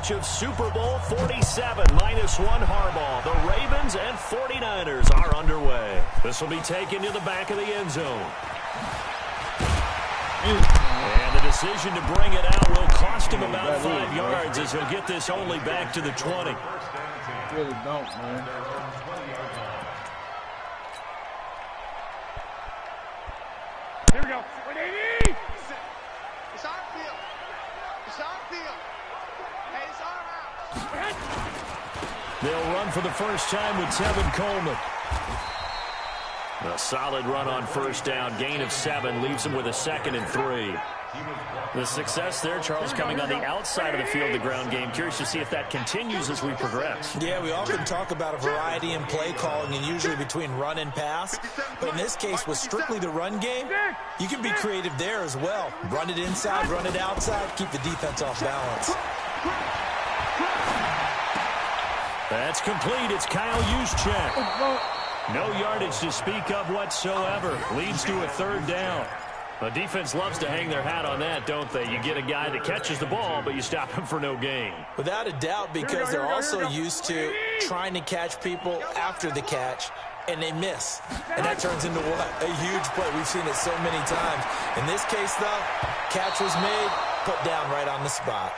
rematch of Super Bowl 47, -1 Harbaugh. The Ravens and 49ers are underway. This will be taken to the back of the end zone. And the decision to bring it out will cost him about 5 yards as he'll get this only back to the 20. Really don't, man. Here we go. 180. It's our field. It's our field. Hey, it's our house. They'll run for the first time with Tevin Coleman. A solid run on first down. Gain of 7 leaves him with a 2nd and 3. The success there, Charles, coming on the outside of the field, the ground game. Curious to see if that continues as we progress. Yeah, we often talk about a variety in play calling and usually between run and pass. But in this case, with strictly the run game, you can be creative there as well. Run it inside, run it outside, keep the defense off balance. That's complete. It's Kyle Juszczyk. No yardage to speak of whatsoever. Leads to a 3rd down. The defense loves to hang their hat on that, don't they? You get a guy that catches the ball, but you stop him for no gain. Without a doubt, because they're also used to trying to catch people after the catch, and they miss. And that turns into what? A huge play. We've seen it so many times. In this case, though, catch was made, put down right on the spot.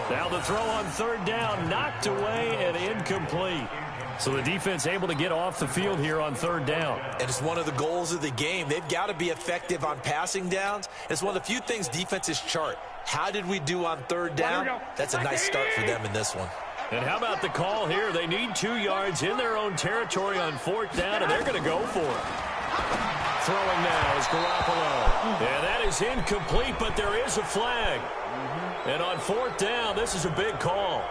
Now the throw on 3rd down, knocked away and incomplete. So the defense able to get off the field here on 3rd down. And it's one of the goals of the game. They've got to be effective on passing downs. It's one of the few things defenses chart. How did we do on 3rd down? That's a nice start for them in this one. And how about the call here? They need 2 yards in their own territory on 4th down, and they're going to go for it. Throwing now is Garoppolo. And that is incomplete, but there is a flag. And on 4th down, this is a big call.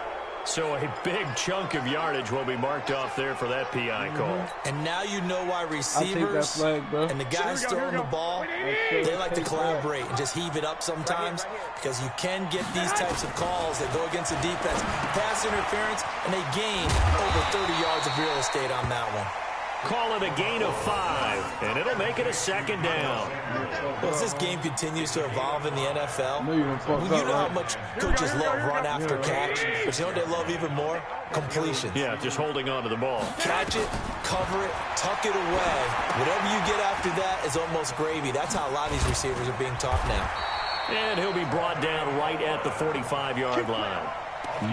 So a big chunk of yardage will be marked off there for that PI call. And now you know why receivers and the guys throwing the ball, they like to collaborate and just heave it up sometimes because you can get these types of calls that go against the defense. Pass interference, and they gain over 30 yards of real estate on that one. Call it a gain of 5, and it'll make it a 2nd down. Well, as this game continues to evolve in the NFL, you know how much coaches love run after catch, but you know what they love even more? Completion. Yeah, just holding on to the ball. Catch it, cover it, tuck it away. Whatever you get after that is almost gravy. That's how a lot of these receivers are being taught now. And he'll be brought down right at the 45-yard line.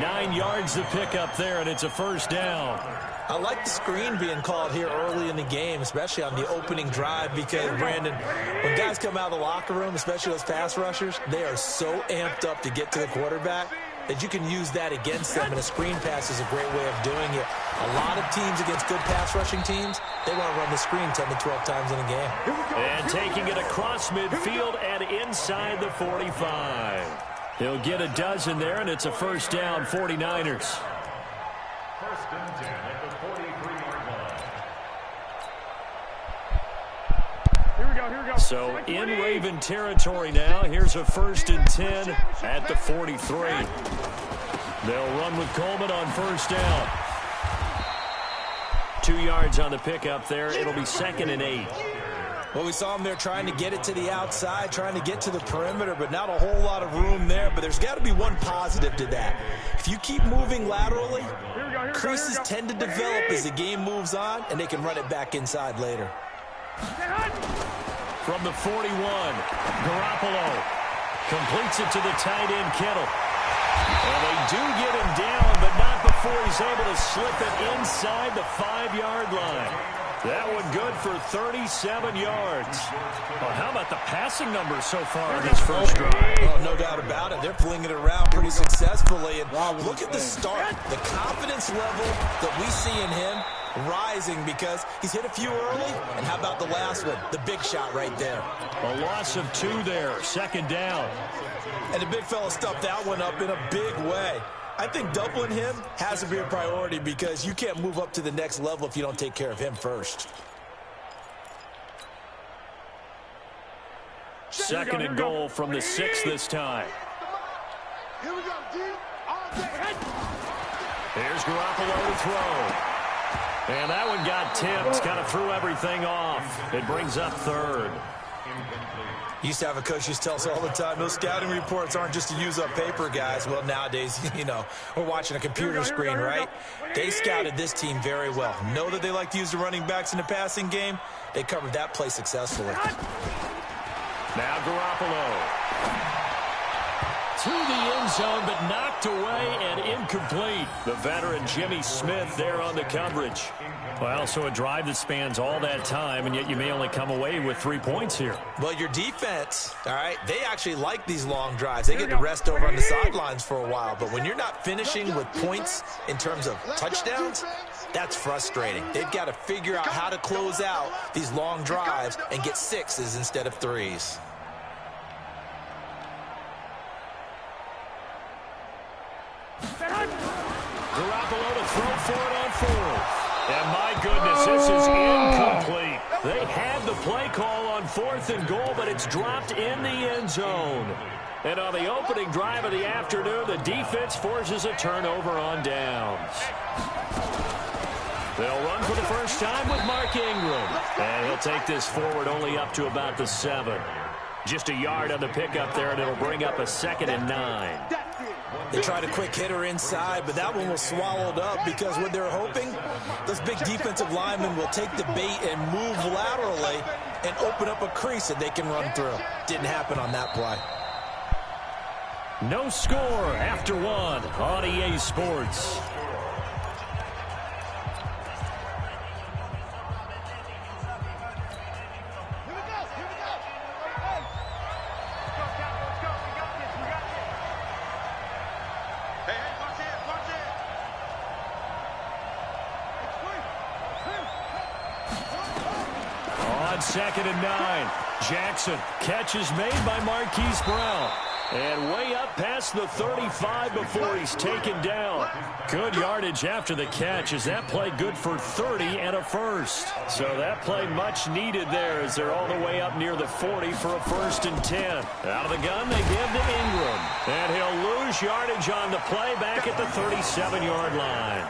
9 yards to pick up there, and it's a 1st down. I like the screen being called here early in the game, especially on the opening drive, because, Brandon, when guys come out of the locker room, especially those pass rushers, they are so amped up to get to the quarterback that you can use that against them, and a screen pass is a great way of doing it. A lot of teams against good pass rushing teams, they want to run the screen 10 to 12 times in a game. And taking it across midfield and inside the 45. He'll get a dozen there, and it's a 1st down, 49ers. So in Raven territory now. Here's a 1st and 10 at the 43. They'll run with Coleman on 1st down. 2 yards on the pickup there. It'll be 2nd and 8. Well, we saw him there trying to get it to the outside, trying to get to the perimeter, but not a whole lot of room there. But there's got to be one positive to that. If you keep moving laterally, creases tend to develop as the game moves on, and they can run it back inside later. From the 41, Garoppolo completes it to the tight end, Kittle. And they do get him down, but not before he's able to slip it inside the 5-yard line. That one good for 37 yards. Well, how about the passing numbers so far in this first drive? Oh, no doubt about it. They're flinging it around pretty successfully. And look at the start. The confidence level that we see in him rising because he's hit a few early. And how about the last one? The big shot right there. A loss of 2 there. 2nd down. And the big fella stuffed that one up in a big way. I think doubling him has to be a priority because you can't move up to the next level if you don't take care of him first. 2nd and goal from the 6 this time. Here we go, D. Here's Garoppolo to throw. And that one got tipped, kind of threw everything off. It brings up 3rd. Used to have a coach used to tell us all the time, those scouting reports aren't just to use up paper, guys. Well, nowadays, we're watching a computer screen, right? They scouted this team very well. Know that they like to use the running backs in the passing game. They covered that play successfully. Now Garoppolo. To the end zone, but knocked away and incomplete. The veteran Jimmy Smith there on the coverage. Well, so a drive that spans all that time, and yet you may only come away with 3 points here. Well, your defense, all right, they actually like these long drives. They get to rest over on the sidelines for a while. But when you're not finishing with points in terms of touchdowns, that's frustrating. They've got to figure out how to close out these long drives and get 6s instead of 3s. Garoppolo to throw for it on 4th. And my goodness, this is incomplete. They had the play call on 4th and goal, but it's dropped in the end zone. And on the opening drive of the afternoon, the defense forces a turnover on downs. They'll run for the first time with Mark Ingram. And he'll take this forward only up to about the 7. Just a yard on the pickup there, and it'll bring up a 2nd and 9. They tried a quick hitter inside, but that one was swallowed up because what they're hoping, those big defensive linemen will take the bait and move laterally and open up a crease that they can run through. Didn't happen on that play. No score after 1 on EA Sports. On 2nd and 9, Jackson. Catch is made by Marquise Brown. And way up past the 35 before he's taken down. Good yardage after the catch. Is that play good for 30 and a first? So that play much needed there as they're all the way up near the 40 for a 1st and 10. Out of the gun, they give to Ingram. And he'll lose yardage on the play back at the 37-yard line.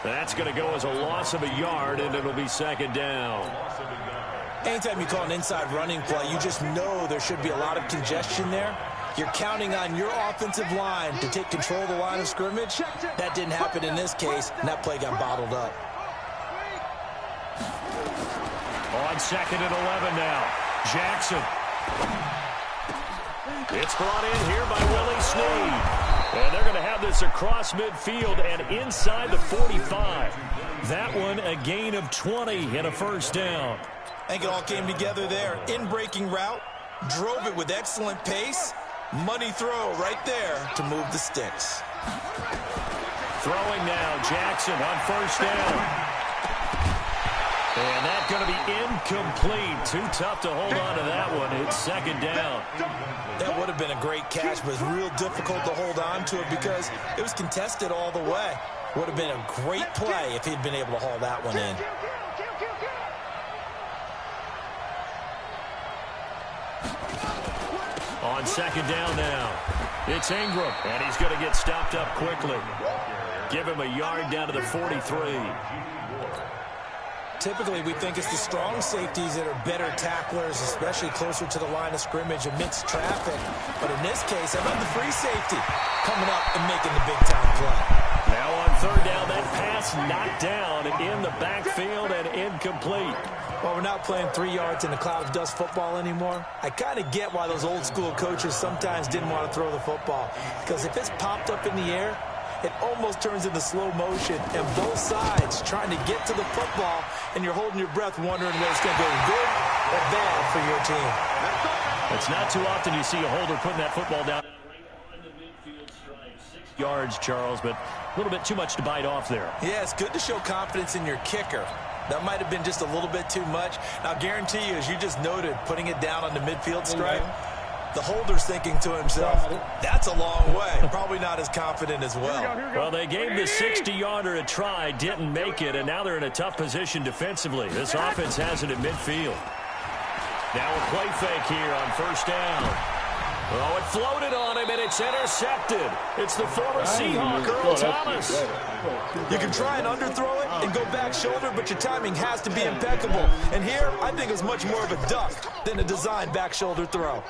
That's going to go as a loss of a yard, and it'll be 2nd down. Anytime you call an inside running play, you just know there should be a lot of congestion there. You're counting on your offensive line to take control of the line of scrimmage. That didn't happen in this case, and that play got bottled up. On 2nd and 11 now, Jackson. It's brought in here by Willie Snead. And they're going to have this across midfield and inside the 45. That one a gain of 20 and a 1st down. I think it all came together there. In-breaking route, drove it with excellent pace. Money throw right there to move the sticks. Throwing now, Jackson on 1st down. And that's going to be incomplete. Too tough to hold on to that one. It's 2nd down. That would have been a great catch, but it's real difficult to hold on to it because it was contested all the way. Would have been a great play if he'd been able to haul that one in. On 2nd down now, it's Ingram, and he's going to get stopped up quickly. Give him a yard down to the 43. Typically, we think it's the strong safeties that are better tacklers, especially closer to the line of scrimmage amidst traffic. But in this case, I love the free safety coming up and making the big-time play. Now on 3rd down, that pass knocked down in the backfield and incomplete. Well, we're not playing 3 yards in a cloud of dust football anymore. I kind of get why those old-school coaches sometimes didn't want to throw the football. Because if it's popped up in the air, it almost turns into slow motion, and both sides trying to get to the football, and you're holding your breath wondering whether it's going to go good or bad for your team. It's not too often you see a holder putting that football down. On the midfield strike, 6 yards, Charles, but a little bit too much to bite off there. Yeah, it's good to show confidence in your kicker. That might have been just a little bit too much. Now, I guarantee you, as you just noted, putting it down on the midfield stripe, the holder's thinking to himself, that's a long way. Probably not as confident as well. Well, they gave the 60-yarder a try, didn't make it, and now they're in a tough position defensively. This offense has it at midfield. Now a play fake here on 1st down. Oh, it floated on him, and it's intercepted. It's the former Seahawk, Earl Thomas. You can try and underthrow it and go back shoulder, but your timing has to be impeccable. And here, I think it's much more of a duck than a designed back shoulder throw.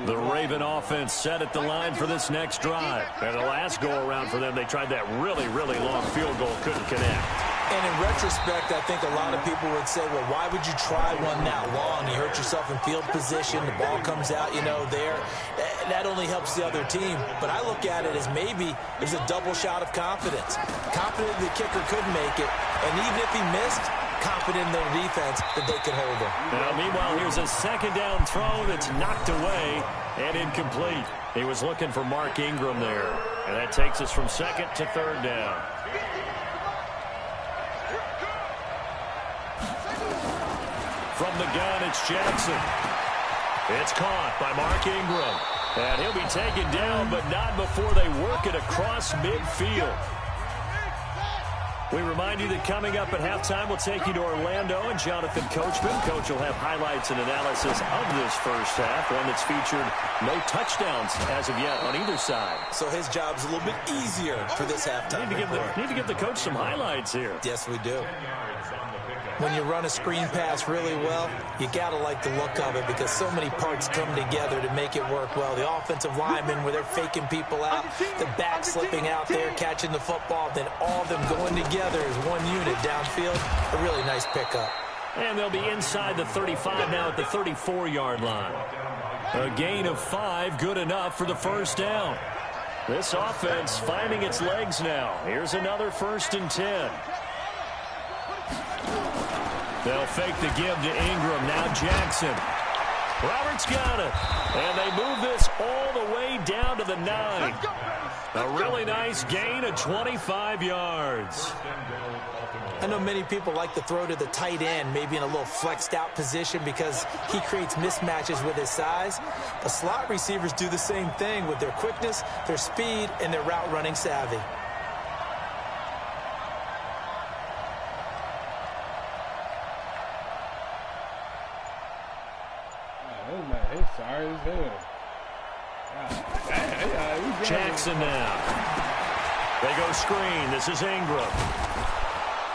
The Raven offense set at the line for this next drive. And the last go-around for them, they tried that really, really long field goal, couldn't connect. And in retrospect, I think a lot of people would say, well, why would you try one that long? You hurt yourself in field position. The ball comes out, there. That only helps the other team. But I look at it as maybe there's a double shot of confidence. Confident the kicker could make it. And even if he missed, confident in their defense that they could hold him. Now, meanwhile, here's a second down throw that's knocked away and incomplete. He was looking for Mark Ingram there. And that takes us from second to third down. From the gun, it's Jackson. It's caught by Mark Ingram. And he'll be taken down, but not before they work it across midfield. We remind you that coming up at halftime, we'll take you to Orlando and Jonathan Coachman. Coach will have highlights and analysis of this first half, one that's featured no touchdowns as of yet on either side. So his job's a little bit easier for this halftime. Need to give the coach some highlights here. Yes, we do. When you run a screen pass really well, you got to like the look of it because so many parts come together to make it work well. The offensive linemen, where they're faking people out, the back slipping out there, catching the football, then all of them going together as one unit downfield. A really nice pickup. And they'll be inside the 35 now at the 34-yard line. A gain of 5, good enough for the first down. This offense finding its legs now. Here's another 1st and 10. They'll fake the give to Ingram. Now Jackson. Roberts got it. And they move this all the way down to the 9. A really nice gain of 25 yards. I know many people like to throw to the tight end, maybe in a little flexed out position because he creates mismatches with his size. The slot receivers do the same thing with their quickness, their speed, and their route running savvy. Sorry as hell. Jackson now. They go screen. This is Ingram.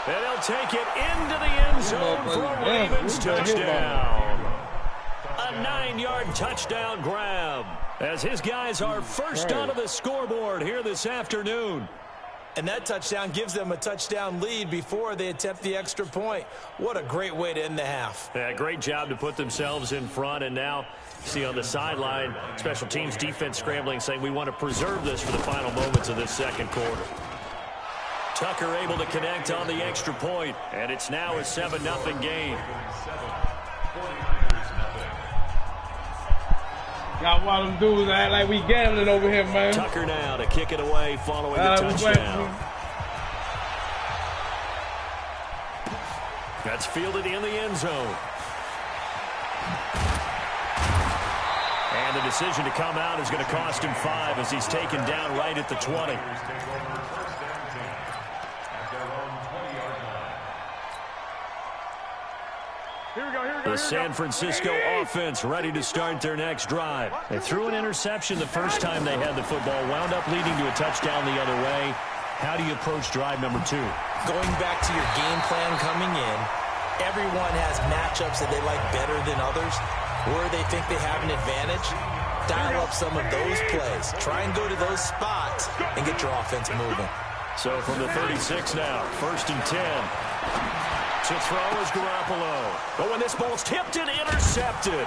And they'll take it into the end zone for a Ravens touchdown. A 9-yard touchdown grab as his guys are first onto the scoreboard here this afternoon. And that touchdown gives them a touchdown lead before they attempt the extra point. What a great way to end the half. Yeah, great job to put themselves in front. And now, see on the sideline, special teams defense scrambling, saying we want to preserve this for the final moments of this second quarter. Tucker able to connect on the extra point, and it's now a 7-0 game. Y'all want them dudes act like we gambling over here, man. Tucker now to kick it away following the touchdown. That's fielded in the end zone. And the decision to come out is going to cost him 5 as he's taken down right at the 20. The San Francisco offense ready to start their next drive. They threw an interception the first time they had the football, wound up leading to a touchdown the other way. How do you approach drive number 2? Going back to your game plan coming in, everyone has matchups that they like better than others, where they think they have an advantage. Dial up some of those plays. Try and go to those spots and get your offense moving. So from the 36 now, 1st and 10. To throw is Garoppolo. But when this ball's tipped and intercepted,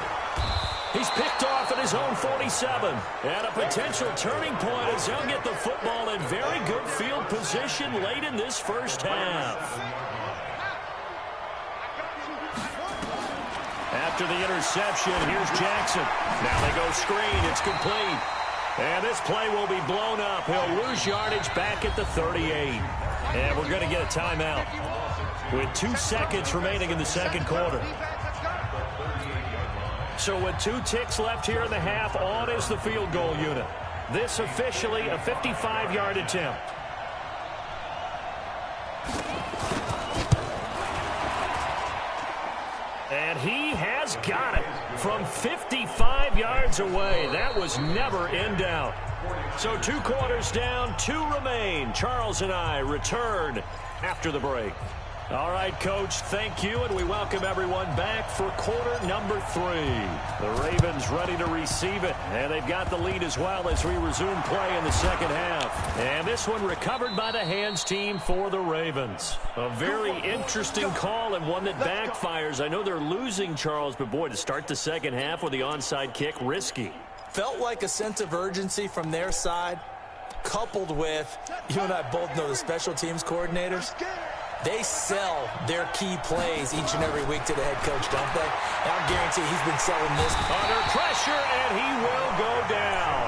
he's picked off at his own 47. And a potential turning point as they'll get the football in very good field position late in this first half. After the interception, here's Jackson. Now they go screen. It's complete. And this play will be blown up. He'll lose yardage back at the 38. And we're going to get a timeout with 2 seconds remaining in the second quarter. So with 2 ticks left here in the half, on is the field goal unit. This officially a 55-yard attempt. And he has got it from 55 yards away. That was never in doubt. So 2 quarters down, 2 remain. Charles and I return after the break. All right, Coach, thank you, and we welcome everyone back for quarter number 3. The Ravens ready to receive it, and they've got the lead as well as we resume play in the second half. And this one recovered by the hands team for the Ravens. A very interesting call and one that backfires. I know they're losing, Charles, but boy, to start the second half with the onside kick, risky. Felt like a sense of urgency from their side, coupled with, you and I both know the special teams coordinators. They sell their key plays each and every week to the head coach, don't they? And I guarantee he's been selling this. Under pressure, and he will go down.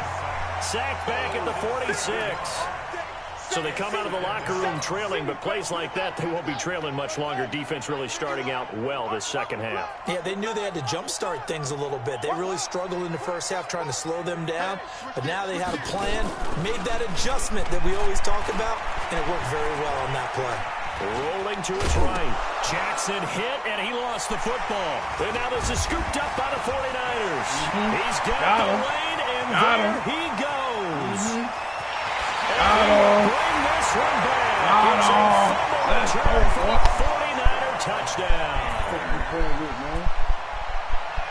Sacked back at the 46. So they come out of the locker room trailing, but plays like that, they won't be trailing much longer. Defense really starting out well this second half. Yeah, they knew they had to jumpstart things a little bit. They really struggled in the first half trying to slow them down, but now they had a plan, made that adjustment that we always talk about, and it worked very well on that play. Rolling to his right. Jackson hit, and he lost the football. And now this is scooped up by the 49ers. He's got the lane, and there he goes. And bring this one back. It's a fumble return for a 49er touchdown.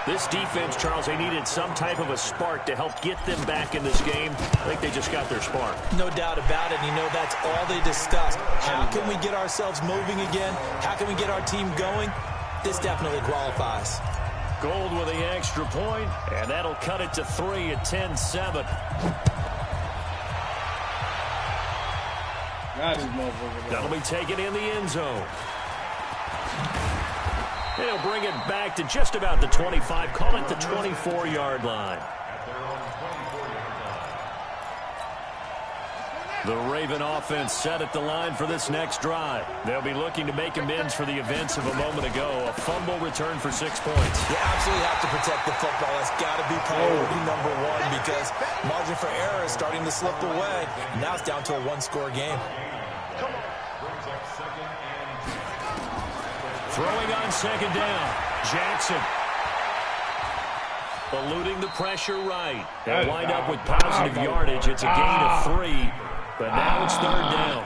This defense, Charles, they needed some type of a spark to help get them back in this game. I think they just got their spark. No doubt about it. You know, that's all they discussed. How can we get ourselves moving again? How can we get our team going? This definitely qualifies. Gold with the extra point, and that'll cut it to 3 at 10-7. That'll be taken in the end zone. He'll bring it back to just about the 25, call it the 24-yard line. The Raven offense set at the line for this next drive. They'll be looking to make amends for the events of a moment ago. A fumble return for 6 points. You absolutely have to protect the football. That's got to be priority number 1 because margin for error is starting to slip away. And now it's down to a 1-score game. Throwing on second down, Jackson. Eluding the pressure right. They'll wind up with positive yardage. It's a gain of 3, but now it's third down.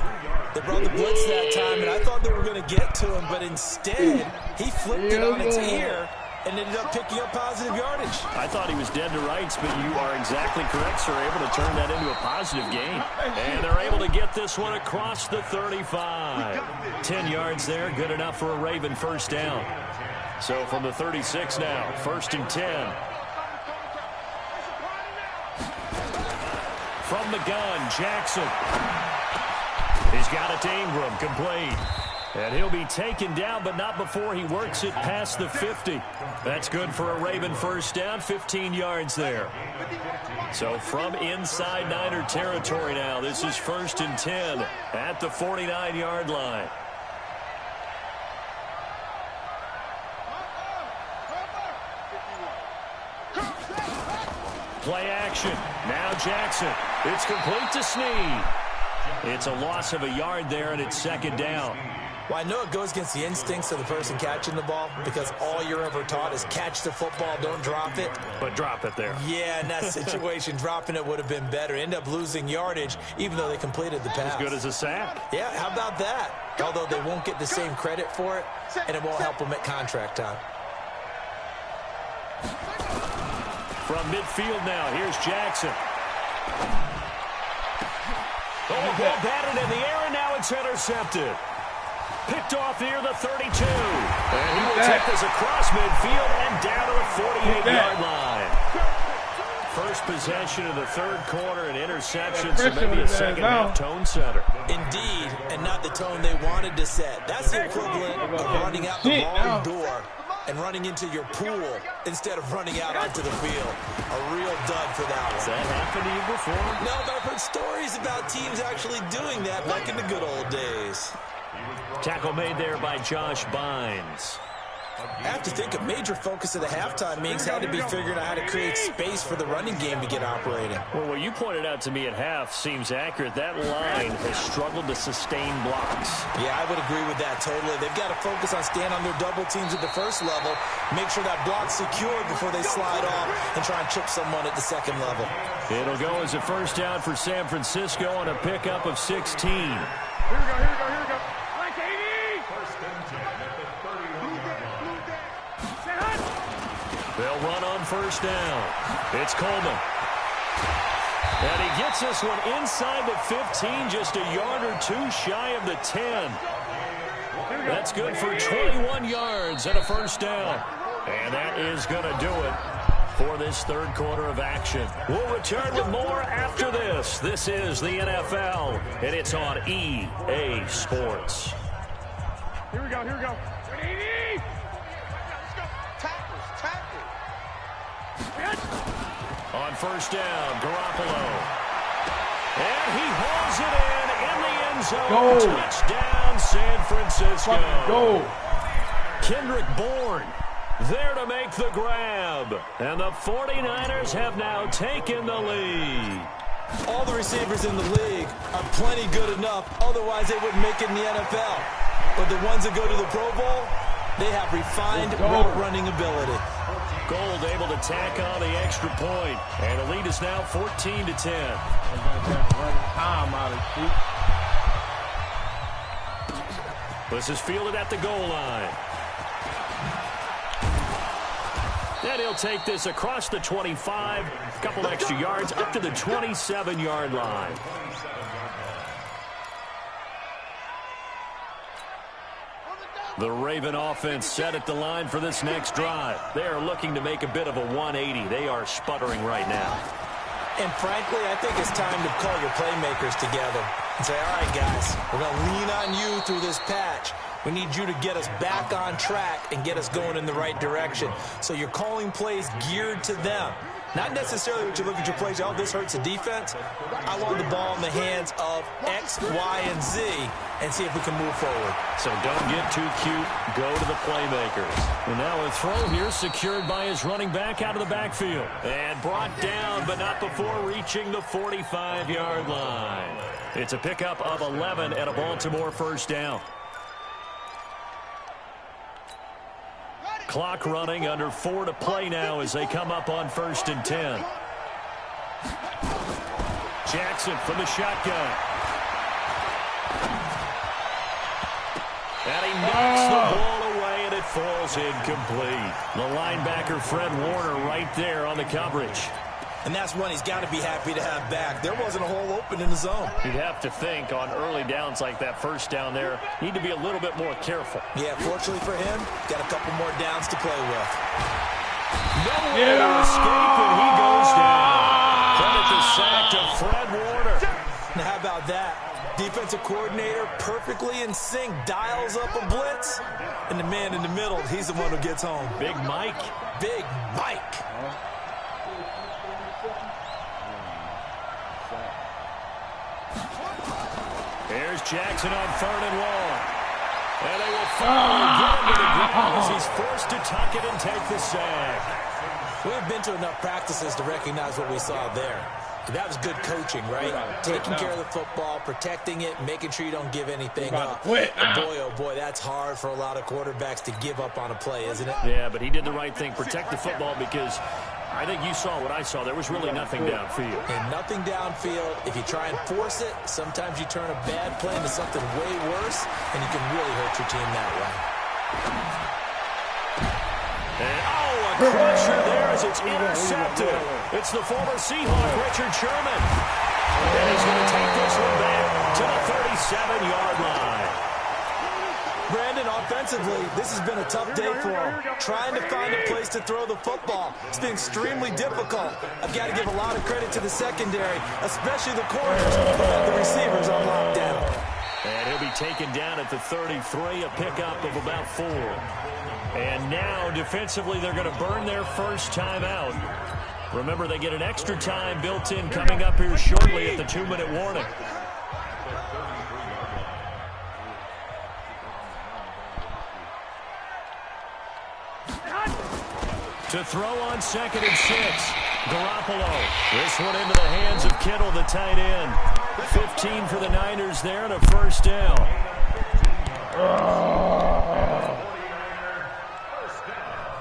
They brought the blitz that time, and I thought they were going to get to him, but instead, he flipped it on its ear and ended up picking up positive yardage. I thought he was dead to rights, but you are exactly correct, sir. Able to turn that into a positive gain. And they're able to get this one across the 35. 10 yards there, good enough for a Raven first down. So from the 36 now, 1st and 10. From the gun, Jackson. He's got it to Ingram, complete. And he'll be taken down, but not before he works it past the 50. That's good for a Raven first down, 15 yards there. So from inside Niner territory now, this is 1st and 10 at the 49-yard line. Play action. Now Jackson. It's complete to Snead. It's a loss of a yard there, and it's 2nd down. Well, I know it goes against the instincts of the person catching the ball because all you're ever taught is catch the football, don't drop it. But drop it there. Yeah, in that situation, dropping it would have been better. End up losing yardage, even though they completed the pass. As good as a sack. Yeah, how about that? Although they won't get the same credit for it, and it won't help them at contract time. From midfield now, here's Jackson. Oh, ball batted in the air, and now it's intercepted. Picked off near the 32. And he will take this across midfield and down to the 48-yard line. First possession of the 3rd quarter, an interception, so maybe a second-half tone setter. Indeed, and not the tone they wanted to set. That's the equivalent of running out the wrong door and running into your pool instead of running out onto the field. A real dud for that one. Has that happened to you before? No, but I've heard stories about teams actually doing that back in the good old days. Tackle made there by Josh Bynes. I have to think a major focus of the halftime meetings had to be figuring out how to create space for the running game to get operating. Well, what you pointed out to me at half seems accurate. That line has struggled to sustain blocks. Yeah, I would agree with that totally. They've got to focus on staying on their double teams at the first level, make sure that block's secured before they slide off and try and chip someone at the second level. It'll go as a first down for San Francisco on a pickup of 16. Here we go. Like 80. They'll run on first down. It's Coleman. And he gets this one inside the 15, just a yard or two shy of the 10. That's good for 21 yards and a first down. And that is going to do it for this third quarter of action. We'll return with more after this. This is the NFL, and it's on EA Sports. Here we go. 80. Let's go. Tackle. On first down, Garoppolo. And he hauls it in the end zone. Touchdown, San Francisco. Go. Kendrick Bourne there to make the grab. And the 49ers have now taken the lead. All the receivers in the league are plenty good enough, otherwise they wouldn't make it in the NFL. But the ones that go to the Pro Bowl, they have refined route running ability. Gold able to tack on the extra point, and the lead is now 14-10. This is fielded at the goal line. And he'll take this across the 25, a couple extra yards up to the 27-yard line. The Raven offense set at the line for this next drive. They are looking to make a bit of a 180. They are sputtering right now. And frankly, I think it's time to call your playmakers together and say, all right, guys, we're going to lean on you through this patch. We need you to get us back on track and get us going in the right direction. So you're calling plays geared to them. Not necessarily what you look at your plays, oh, this hurts the defense. I want the ball in the hands of X, Y, and Z and see if we can move forward. So don't get too cute. Go to the playmakers. And now a throw here secured by his running back out of the backfield. And brought down, but not before reaching the 45-yard line. It's a pickup of 11 and a Baltimore first down. Clock running, under 4 to play now as they come up on 1st and 10. Jackson from the shotgun. And he knocks the ball away, and it falls incomplete. The linebacker, Fred Warner, right there on the coverage. And that's one he's got to be happy to have back. There wasn't a hole open in the zone. You'd have to think on early downs like that first down there, need to be a little bit more careful. Yeah, fortunately for him, got a couple more downs to play with. No way to escape, and he goes down. Credit the sack to Fred Warner. Now, how about that? Defensive coordinator perfectly in sync, dials up a blitz, and the man in the middle, he's the one who gets home. Big Mike. Big Mike. Here's Jackson on 3rd and long. And they will finally get him to the ground as he's forced to tuck it and take the sack. We've been to enough practices to recognize what we saw there. That was good coaching, right? Taking care of the football, protecting it, making sure you don't give anything up. Boy, oh boy, that's hard for a lot of quarterbacks to give up on a play, isn't it? Yeah, but he did the right thing. Protect the football, because I think you saw what I saw. There was really nothing downfield. And nothing downfield. If you try and force it, sometimes you turn a bad play into something way worse, and you can really hurt your team that way. And, a crusher there as it's intercepted. It's the former Seahawk, Richard Sherman. And he's going to take this one back to the 37-yard line. Brandon, offensively, this has been a tough day for him. Trying to find a place to throw the football. It's been extremely difficult. I've got to give a lot of credit to the secondary, especially the corners, who have the receivers on lockdown. And he'll be taken down at the 33, a pickup of about 4. And now, defensively, they're going to burn their first time out. Remember, they get an extra time built in coming up here shortly at the 2-minute warning. To throw on 2nd and 6. Garoppolo. This one into the hands of Kittle, the tight end. 15 for the Niners there and a first down.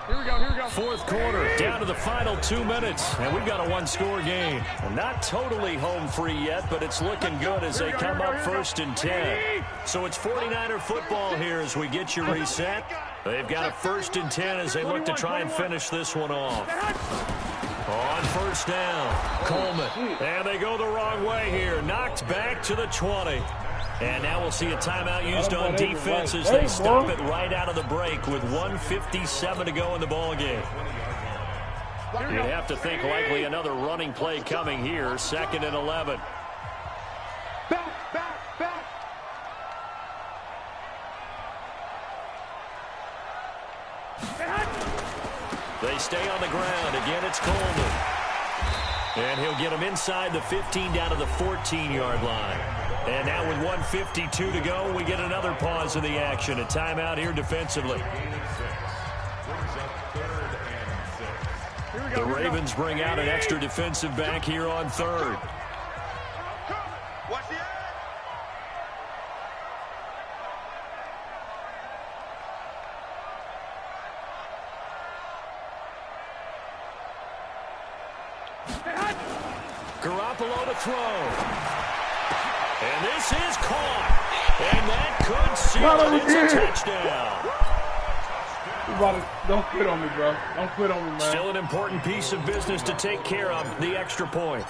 Here we go, here we go. Fourth quarter, down to the final 2 minutes, and we've got a one-score game. Well, not totally home free yet, but it's looking good as they come up 1st and 10. So it's 49er football here as we get you reset. They've got a 1st and 10 as they look to try and finish this one off. On first down, Coleman. And they go the wrong way here. Knocked back to the 20. And now we'll see a timeout used on defense as they stop it right out of the break with 1:57 to go in the ballgame. You'd have to think likely another running play coming here. 2nd and 11. Back. They stay on the ground. Again, it's Coleman. And he'll get him inside the 15 down to the 14-yard line. And now with 1:52 to go, we get another pause in the action. A timeout here defensively. The Ravens bring out an extra defensive back here on 3rd. Watch the edge. Garoppolo to throw. And this is caught. And that could seal it. It's a touchdown. Don't quit on me, bro. Don't quit on me, man. Still an important piece of business to take care of, the extra point.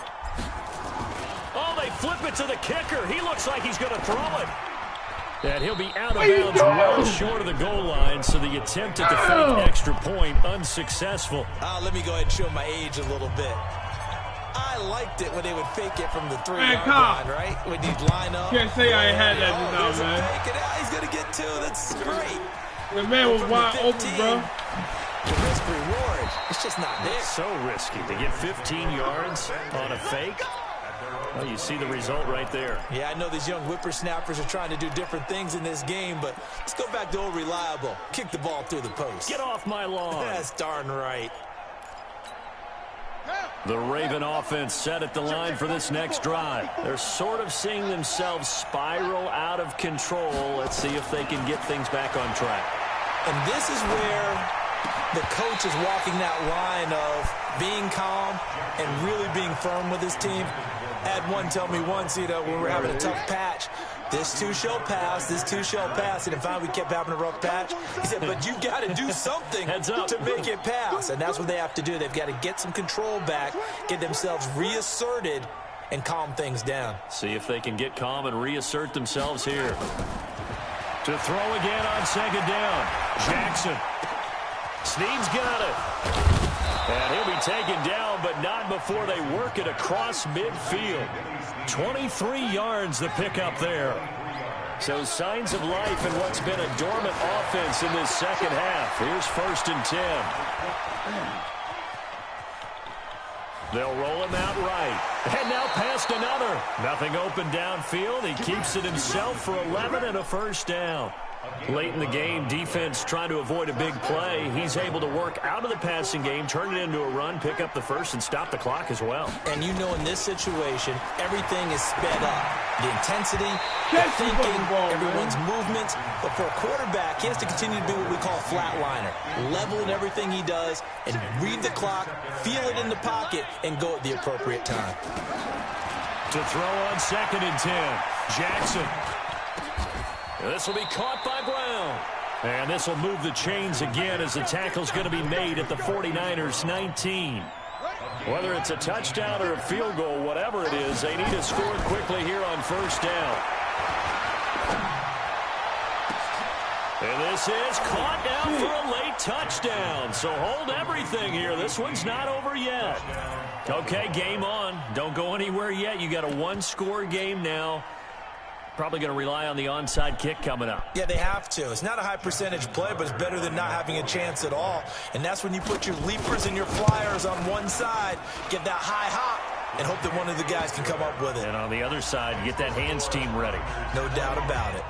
Oh, they flip it to the kicker. He looks like he's going to throw it. And he'll be out of bounds well short of the goal line, so the attempt at the fake extra point unsuccessful. Let me go ahead and show my age a little bit. I liked it when they would fake it from the 3-yard line, right? When you line up. Can't say I ain't had that just now, man. Fake it out. He's going to get 2. That's great. The man was wide open, bro. The risk reward, it's just not there. So risky to get 15 yards on a fake. Well, you see the result right there. Yeah, I know these young whippersnappers are trying to do different things in this game, but let's go back to old reliable. Kick the ball through the post. Get off my lawn. That's darn right. The Raven offense set at the line for this next drive. They're sort of seeing themselves spiral out of control. Let's see if they can get things back on track. And this is where the coach is walking that line of being calm and really being firm with his team. I had one tell me once, when we were having a tough patch, this too shall pass, this too shall pass. And finally we kept having a rough patch. He said, but you got to do something to make it pass. And that's what they have to do. They've got to get some control back, get themselves reasserted, and calm things down. See if they can get calm and reassert themselves here. To throw again on 2nd down. Jackson. Snead's got it. And he'll be taken down, but not before they work it across midfield. 23 yards the pickup there. So signs of life in what's been a dormant offense in this second half. Here's 1st and 10. They'll roll him out right. And now past another. Nothing open downfield. He keeps it himself for 11 and a first down. Late in the game, defense trying to avoid a big play. He's able to work out of the passing game, turn it into a run, pick up the first, and stop the clock as well. And you know in this situation, everything is sped up. The intensity, the thinking, everyone's movements. But for a quarterback, he has to continue to be what we call a flatliner. Level in everything he does and read the clock, feel it in the pocket, and go at the appropriate time. To throw on 2nd and 10, Jackson. This will be caught by Brown. And this will move the chains again as the tackle's going to be made at the 49ers 19. Whether it's a touchdown or a field goal, whatever it is, they need to score quickly here on first down. And this is caught down for a late touchdown. So hold everything here. This one's not over yet. Okay, game on. Don't go anywhere yet. You got a one-score game now. Probably going to rely on the onside kick coming up. Yeah, they have to. It's not a high percentage play, but it's better than not having a chance at all. And that's when you put your leapers and your flyers on one side, get that high hop, and hope that one of the guys can come up with it. And on the other side, get that hands team ready. No doubt about it.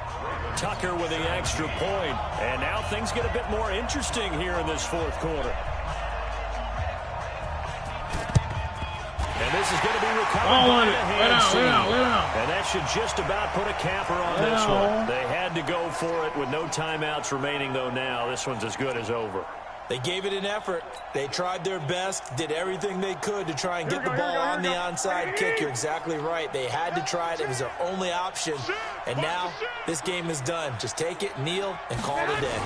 Tucker with the extra point. And now things get a bit more interesting here in this fourth quarter. And this is going to be recovered by the hand team. Lay down. And that should just about put a capper on this one. They had to go for it with no timeouts remaining, though, now. This one's as good as over. They gave it an effort. They tried their best, did everything they could to try and get the ball on the onside kick. You're exactly right. They had to try it. It was their only option. And now this game is done. Just take it, kneel, and call it a day.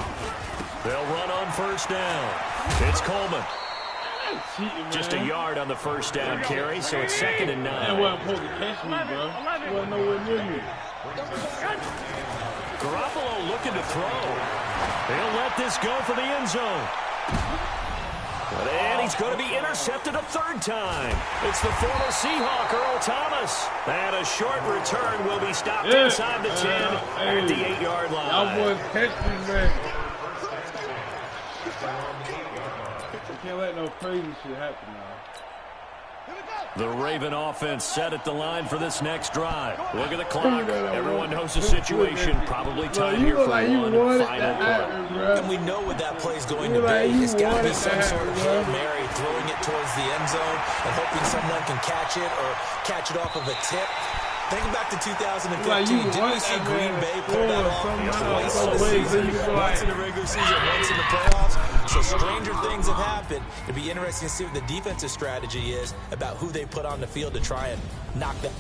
They'll run on first down. It's Coleman. Just a yard on the first down carry, so it's 2nd and 9. That wasn't supposed to catch me, bro. He wasn't nowhere near me. Garoppolo looking to throw. He'll let this go for the end zone. And he's going to be intercepted a 3rd time. It's the former Seahawk, Earl Thomas. And a short return will be stopped inside the 10 at the 8-yard line. I was catching, man. Can't let no crazy shit happen now. The Raven offense set at the line for this next drive. Look at the clock. Everyone knows the situation. Probably time here for one final play. And we know what that play is going to be. It's got to be some sort of Hail Mary, throwing it towards the end zone and hoping someone can catch it or catch it off of a tip. Think back to 2015. Didn't we see Green Bay pull that off twice in the season? Once in the regular season, once in the playoffs. So stranger things have happened. It'd be interesting to see what the defensive strategy is about who they put on the field to try and knock that.